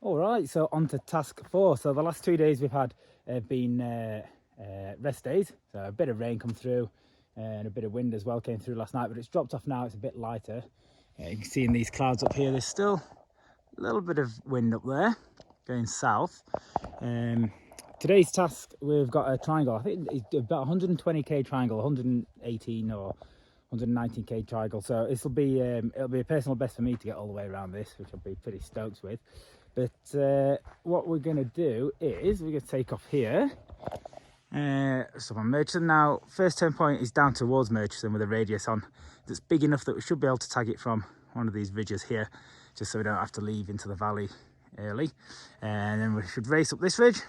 All right, so on to task 4. So the last 2 days we've had been rest days. So a bit of rain come through and a bit of wind as well came through last night, but it's dropped off now. It's a bit lighter. You can see in these clouds up here, there's still a little bit of wind up there going south. Today's task, we've got a triangle. I think it's about 120k triangle, 118 or 119k triangle. So it'll be a personal best for me to get all the way around this, which I'll be pretty stoked with. But what we're going to do is we're going to take off here. So on Murchison now, first turn point is down towards Murchison with a radius on that's big enough that we should be able to tag it from one of these ridges here, just so we don't have to leave into the valley early. And then we should race up this ridge,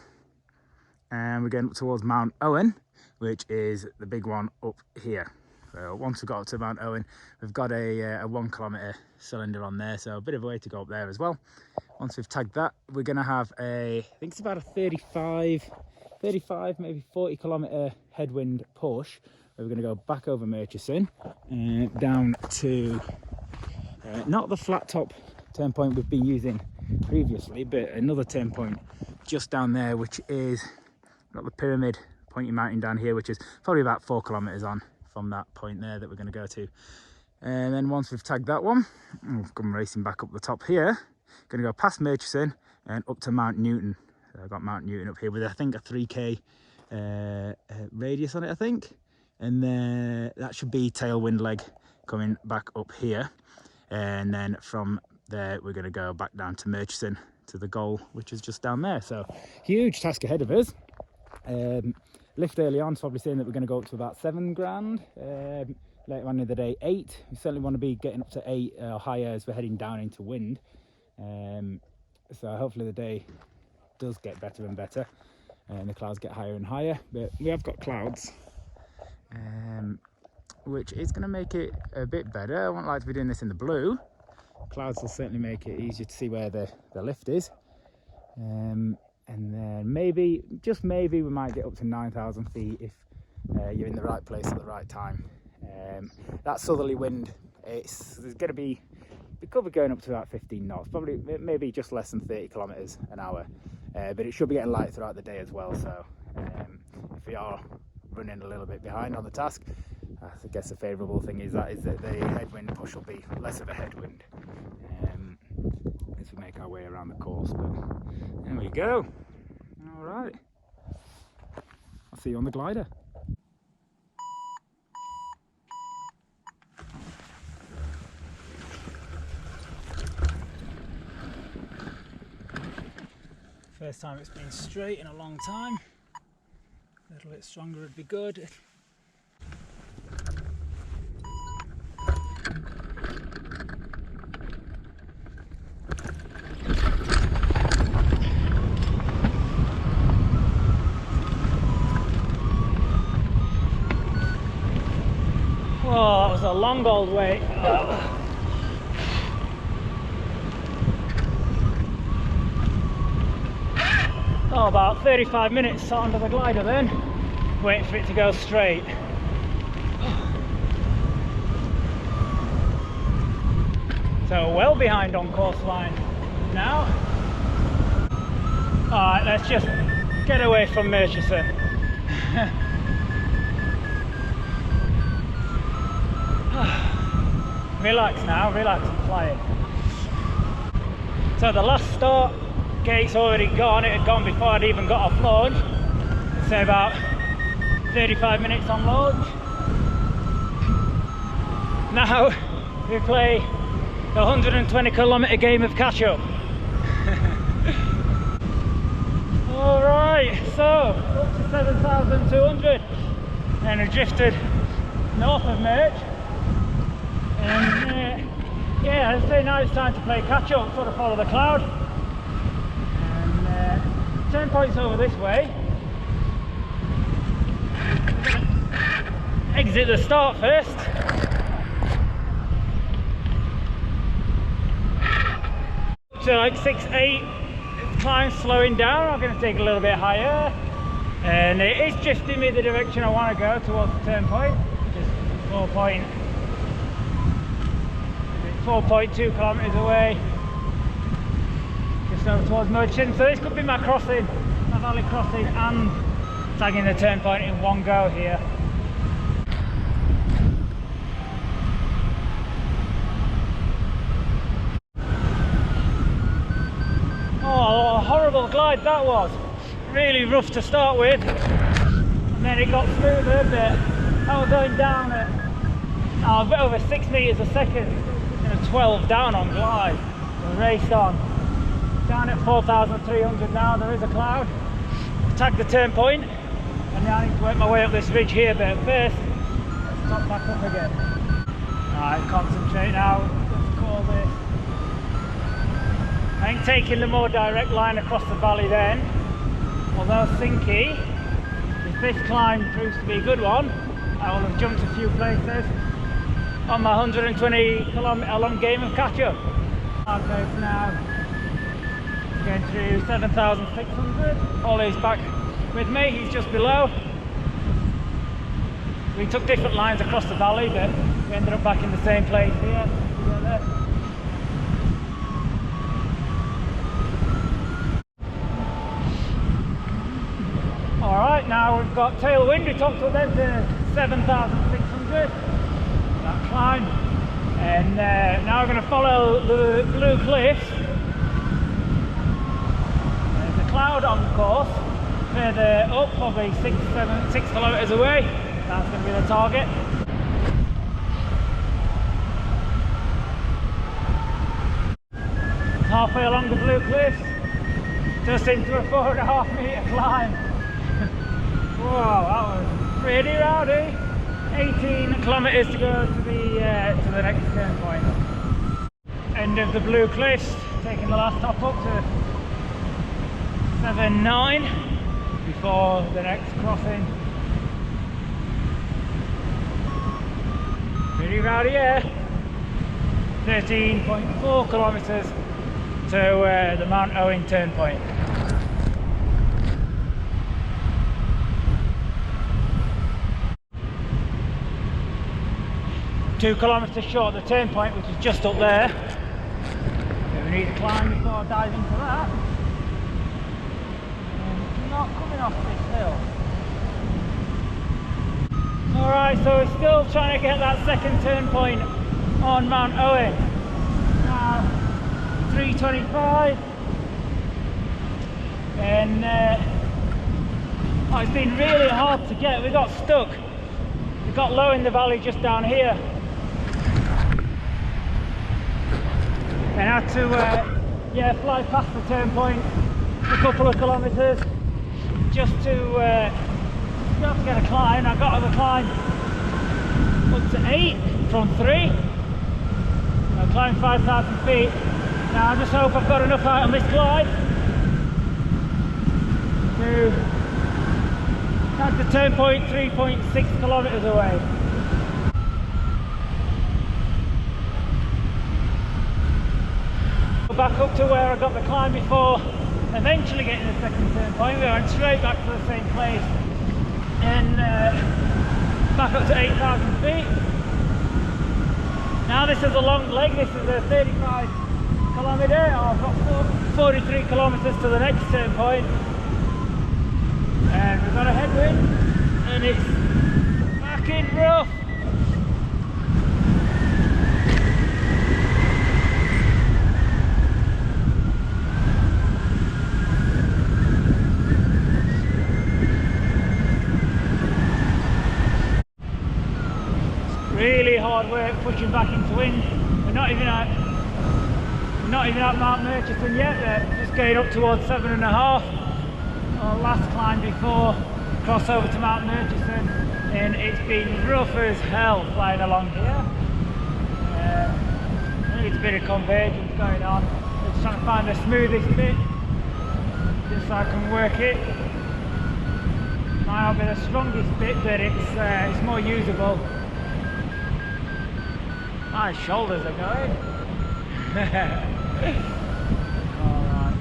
and we're going up towards Mt Owen, which is the big one up here. So once we got up to Mt Owen, we've got a 1 kilometre cylinder on there, so a bit of a way to go up there as well. Once we've tagged that, we're going to have I think it's about a 35, maybe 40 kilometre headwind push, where we're going to go back over Murchison, down to not the flat top turn point we've been using previously, but another turn point just down there, which is got the pyramid pointy mountain down here, which is probably about 4 kilometres on from that point there that we're going to go to. And then once we've tagged that one, we've come racing back up the top here. Going to go past Murchison and up to Mount Newton. So I've got Mount Newton up here with, I think, a 3k radius on it, I think. And then that should be tailwind leg coming back up here. And then from there, we're going to go back down to Murchison to the goal, which is just down there. So huge task ahead of us. Lift early on, so probably saying that we're going to go up to about 7 grand. Later on in the day, 8. We certainly want to be getting up to 8 or higher as we're heading down into wind. So hopefully the day does get better and better, and the clouds get higher and higher. But we have got clouds, which is going to make it a bit better. I won't like to be doing this in the blue. Clouds will certainly make it easier to see where the lift is. And then maybe, just maybe, we might get up to 9,000 feet if you're in the right place at the right time. That southerly wind, there's going to be, we could be going up to about 15 knots, probably maybe just less than 30 kilometers an hour. But it should be getting light throughout the day as well. So if we are running a little bit behind on the task, I guess the favourable thing is that the headwind push will be less of a headwind as we make our way around the course. But there we go. All right, I'll see you on the glider. First time it's been straight in a long time. A little bit stronger would be good. Oh, that was a long old way. Oh, about 35 minutes sat under the glider then, waiting for it to go straight. So well behind on course line now. Alright, let's just get away from Murchison. Relax now, relax and flying. So the last start gate's already gone. It had gone before I'd even got off launch. So about 35 minutes on launch. Now we play the 120 kilometre game of catch up. Alright, so up to 7,200 and I drifted north of Murch. And yeah, I'd say now it's time to play catch up, sort of follow the cloud. And turn points over this way. Exit the start first. So like 6-8 climb slowing down. I'm going to take a little bit higher, and it is drifting me the direction I want to go towards the turn point, which is 4.2 kilometers away. just over towards Murchison. So this could be my crossing, my valley crossing, and tagging the turn point in one go here. Oh, a horrible glide that was. Really rough to start with, and then it got smoother a bit. I was going down at a bit over 6 meters a second, 12 down on glide. We raced on. Down at 4,300 now, there is a cloud. I've tagged the turn point, and now I need to work my way up this ridge here, but first, let's top back up again. Alright, concentrate now, let's call this. I think taking the more direct line across the valley then, although sinky, if this climb proves to be a good one, I will have jumped a few places on my 120 kilometre long game of catch up. Okay, so now going through 7,600. Ollie's back with me, he's just below. We took different lines across the valley, but we ended up back in the same place here together. Alright, now we've got tailwind, we topped up then to 7,600, that climb, and now we're going to follow the blue cliffs. There's a cloud on the course, further up, probably 6 kilometres away. That's going to be the target. Halfway along the blue cliffs, just into a 4.5 metre climb. Whoa, that was pretty rowdy. 18 kilometres to go to the next turn point. End of the blue cliffs, taking the last top up to 7.9 before the next crossing. Pretty rowdy, yeah. 13.4 kilometres to the Mt Owen turn point. 2 kilometres short of the turn point, which is just up there. So we need to climb before I dive into that. And it's not coming off this hill. Alright, so we're still trying to get that second turn point on Mt Owen. Now 3:25, and it's been really hard to get. We got stuck. We got low in the valley just down here. And had to fly past the turn point a couple of kilometres just to be able to get a climb. I got the climb up to 8 from 3. I climbed 5,000 feet. Now I just hope I've got enough height on this glide to tag the turn point 3.6 kilometres away. Back up to where I got the climb before, eventually getting the second turn point. We went straight back to the same place and back up to 8,000 feet. Now this is a long leg, this is a 35 kilometre. I've got 43 kilometres to the next turn point, and we've got a headwind and it's fucking rough. Really hard work pushing back into wind. We're not even at Mt Murchison yet. We're just going up towards 7.5. Our last climb before crossover to Mt Murchison, and it's been rough as hell flying along here. There's a bit of convergence going on. We're just trying to find the smoothest bit, just so I can work it. Might not be the strongest bit, but it's more usable. My shoulders are going. Alright.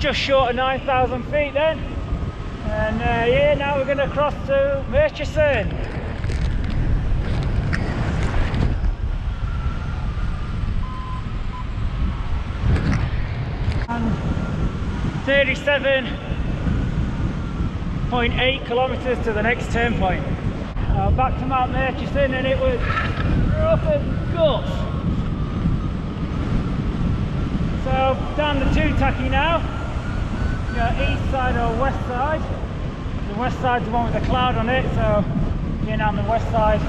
Just short of 9,000 feet then. And yeah, now we're going to cross to Murchison. 37.8 kilometres to the next turn point. Back to Mt Murchison, and it was rough as guts. So down the two tacky now, you know, east side or west side. The west side's the one with the cloud on it, so getting down the west side,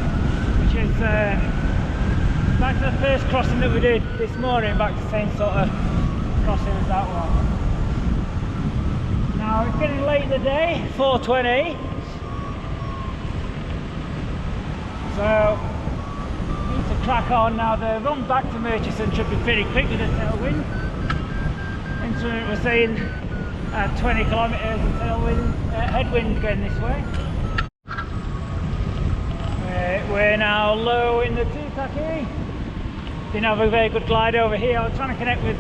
which is back to the first crossing that we did this morning, back to the same sort of crossing as that one. Now it's getting late in the day, 4:20. So need to crack on now. The run back to Murchison should be pretty quick with the tailwind. Instrument was saying 20 kilometres of tailwind, headwind going this way. We're now low in the two tacky. Didn't have a very good glide over here. I was trying to connect with,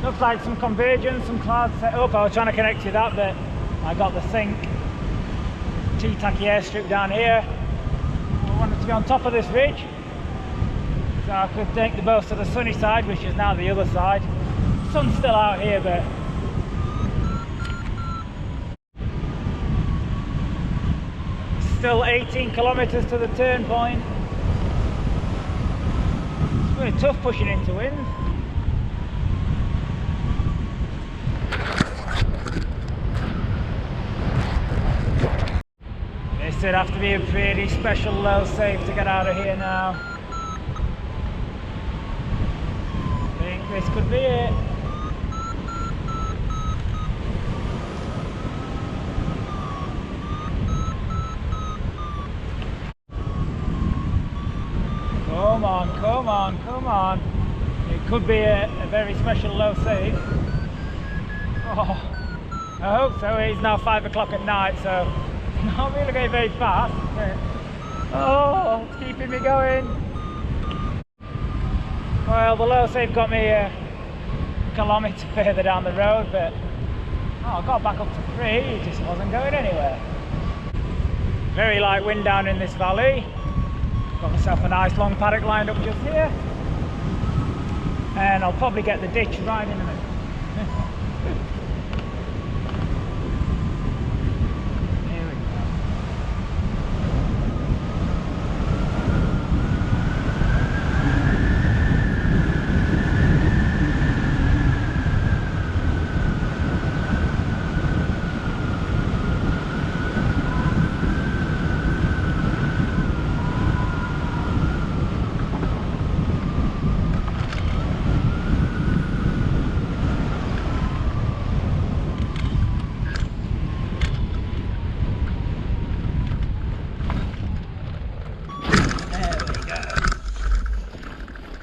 looks like some convergence, some clouds set up. I was trying to connect to that, but I got the sink. Two tacky airstrip down here. I wanted to be on top of this ridge, so I could take the most of the sunny side, which is now the other side. The sun's still out here, but still 18 kilometres to the turn point. It's really tough pushing into wind. This would have to be a pretty special low save to get out of here now. I think this could be it. Come on, come on, come on. It could be a very special low save. Oh, I hope so. It's now 5 o'clock at night, so not really going very fast, but oh, it's keeping me going. Well, the low save got me a kilometre further down the road, but I got back up to 3, it just wasn't going anywhere. Very light wind down in this valley. Got myself a nice long paddock lined up just here, and I'll probably get the ditch right in a minute.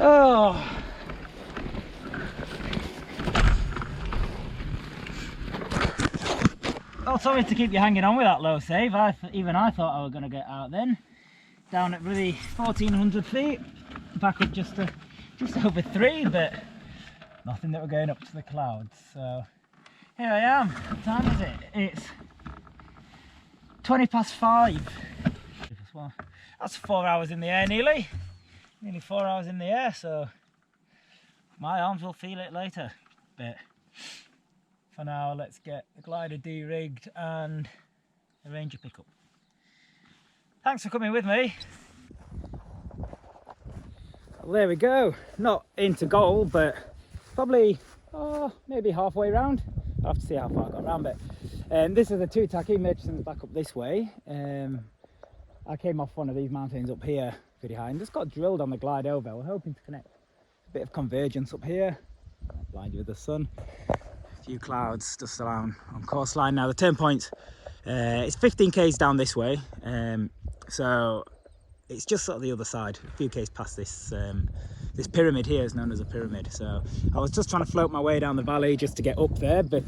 Oh, well, sorry to keep you hanging on with that low save. Even I thought I was going to get out then. Down at really 1400 feet, back up just over 3, but nothing that we're going up to the clouds. So here I am. What time is it? It's 20 past 5. Well, that's 4 hours in the air nearly 4 hours in the air, so my arms will feel it later. But for now, let's get the glider de-rigged and arrange a pickup. Thanks for coming with me. Well, there we go. Not into goal, but probably maybe halfway round. I'll have to see how far I got around, but this is a two tacky. Murchison's back up this way. I came off one of these mountains up here pretty high and just got drilled on the glide over. We're hoping to connect a bit of convergence up here. Blind you with the sun. A few clouds just around on course line. Now the turn point, it's 15 k's down this way, so it's just sort of the other side, a few k's past this this pyramid here is known as a pyramid. So I was just trying to float my way down the valley just to get up there, but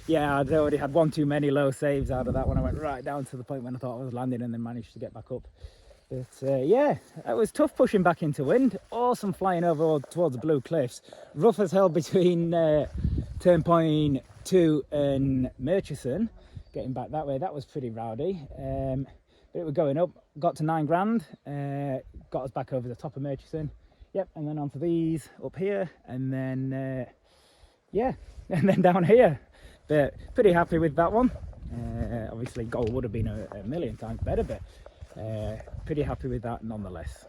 yeah, I'd already had one too many low saves out of that one. I went right down to the point when I thought I was landing and then managed to get back up. But yeah, it was tough pushing back into wind. Awesome flying over towards the blue cliffs. Rough as hell between turn point 2 and Murchison. Getting back that way, that was pretty rowdy. But it was going up, got to 9 grand, got us back over the top of Murchison. Yep, and then onto these up here, and then yeah, and then down here. But pretty happy with that one. Obviously goal would have been a million times better, but pretty happy with that nonetheless.